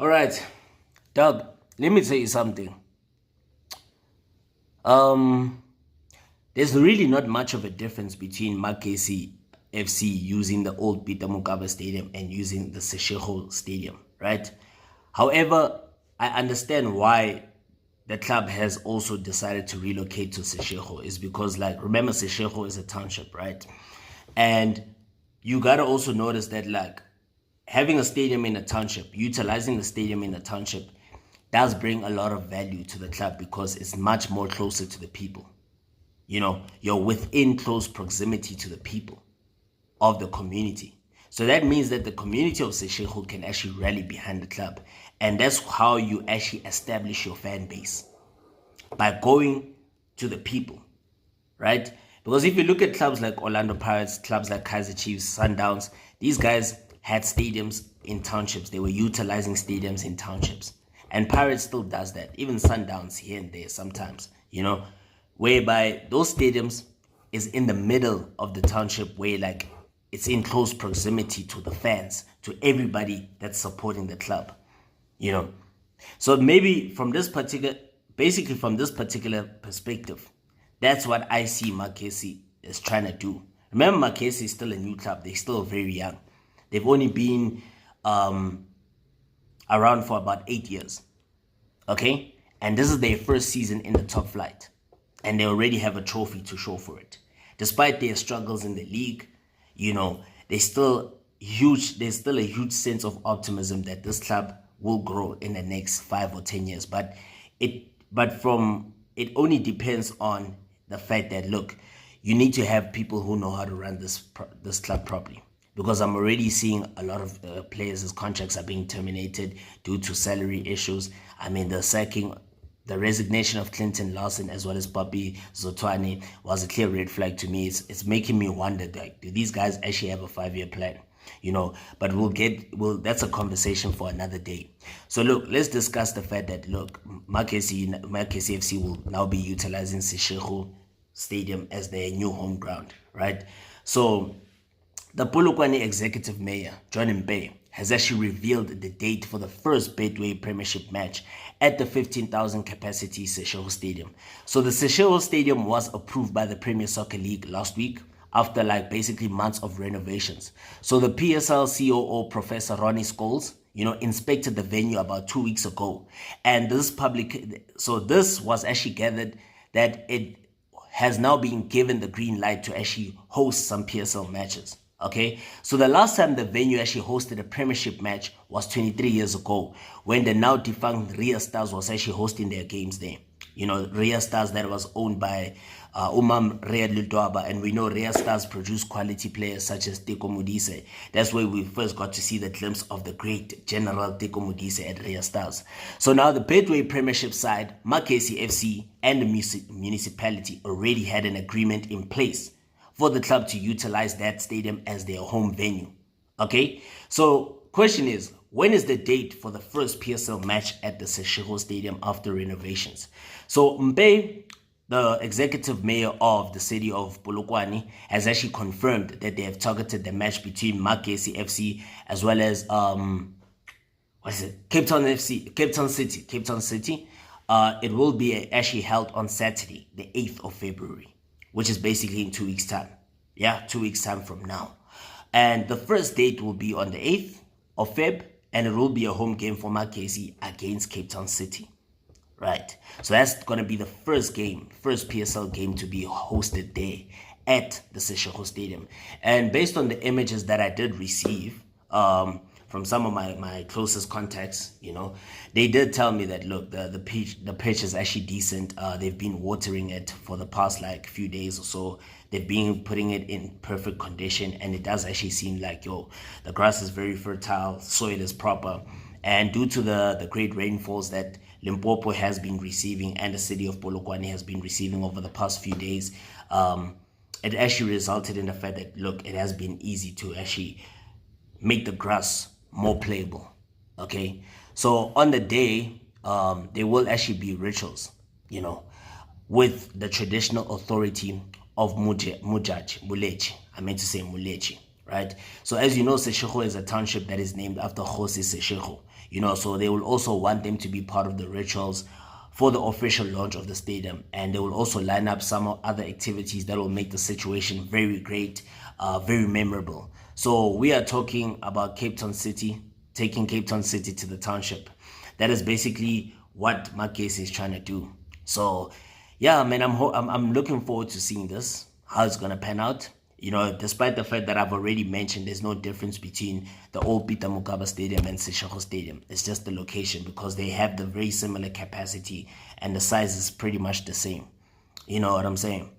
All right, Doug, let me tell you something. Um, there's really not much of a difference between Magesi FC using the old Peter Mugabe Stadium and using the Seshego Stadium, right? However, I understand why the club has also decided to relocate to Seshego is because, like, remember, Seshego is a township, right? And you gotta also notice that, like, having a stadium in a township, utilizing the stadium in a township, does bring a lot of value to the club because it's much more closer to the people. You know, you're within close proximity to the people of the community. So that means that the community of Seshego can actually rally behind the club. And that's how you actually establish your fan base, by going to the people, right? Because if you look at clubs like Orlando Pirates, clubs like Kaizer Chiefs, Sundowns, these guys had stadiums in townships. They were utilizing stadiums in townships. And Pirates still does that. Even Sundowns here and there sometimes, whereby those stadiums is in the middle of the township where, like, it's in close proximity to the fans, to everybody that's supporting the club, you know. So maybe from this particular perspective, that's what I see Magesi is trying to do. Remember, Magesi is still a new club. They're still very young. They've only been around for about 8 years. Okay? And this is their first season in the top flight. And they already have a trophy to show for it. Despite their struggles in the league, there's still a huge sense of optimism that this club will grow in the next 5 or 10 years. But it only depends on the fact that, look, you need to have people who know how to run this club properly. Because I'm already seeing a lot of players' contracts are being terminated due to salary issues. I mean, the resignation of Clinton Lawson as well as Papi Zotwane was a clear red flag to me. It's making me wonder, like, do these guys actually have a 5-year plan? But that's a conversation for another day. So look, let's discuss the fact that, look, Magesi FC will now be utilizing Seshego Stadium as their new home ground, right? So the Polokwane executive mayor, John Mpe, has actually revealed the date for the first Betway Premiership match at the 15,000 capacity Seshego Stadium. So the Seshego Stadium was approved by the Premier Soccer League last week after, like, basically months of renovations. So the PSL COO, Professor Ronnie Scholes, inspected the venue about 2 weeks ago. And this was actually gathered that it has now been given the green light to actually host some PSL matches. Okay, so the last time the venue actually hosted a Premiership match was 23 years ago, when the now defunct Ria Stars was actually hosting their games there. Ria Stars that was owned by Umam Ria Lutwaba, and we know Ria Stars produce quality players such as Teko Modise. That's where we first got to see the glimpse of the great General Teko Modise at Ria Stars. So now the Betway Premiership side, Magesi FC, and the municipality already had an agreement in place for the club to utilize that stadium as their home venue. Okay, so question is, when is the date for the first PSL match at the Seshego Stadium after renovations? So Mpe, the executive mayor of the city of Polokwane, has actually confirmed that they have targeted the match between Magesi FC as well as Cape Town City. It will be actually held on Saturday, the 8th of February. Which is basically in 2 weeks' time. Yeah, 2 weeks' time from now. And the first date will be on the 8th of Feb, and it will be a home game for Magesi against Cape Town City. Right. So that's going to be the first PSL game to be hosted there at the Seshego Stadium. And based on the images that I did receive from some of my closest contacts, they did tell me that, look, the pitch is actually decent. They've been watering it for the past, like, few days or so. They've been putting it in perfect condition, and it does actually seem like, the grass is very fertile, soil is proper. And due to the great rainfalls that Limpopo has been receiving and the city of Polokwane has been receiving over the past few days, it actually resulted in the fact that, look, it has been easy to actually make the grass more playable. Okay, so on the day, there will actually be rituals, with the traditional authority of Mulechi. I meant to say Mulechi, right? So as you know, Seshego is a township that is named after Jose Seshego, so they will also want them to be part of the rituals for the official launch of the stadium, and they will also line up some other activities that will make the situation very great, very memorable. So we are talking about Cape Town City, taking Cape Town City to the township. That is basically what Magesi is trying to do. So yeah, man, I'm looking forward to seeing this, how it's gonna pan out. Despite the fact that I've already mentioned there's no difference between the old Peter Mokaba Stadium and Seshego Stadium. It's just the location, because they have the very similar capacity and the size is pretty much the same. You know what I'm saying?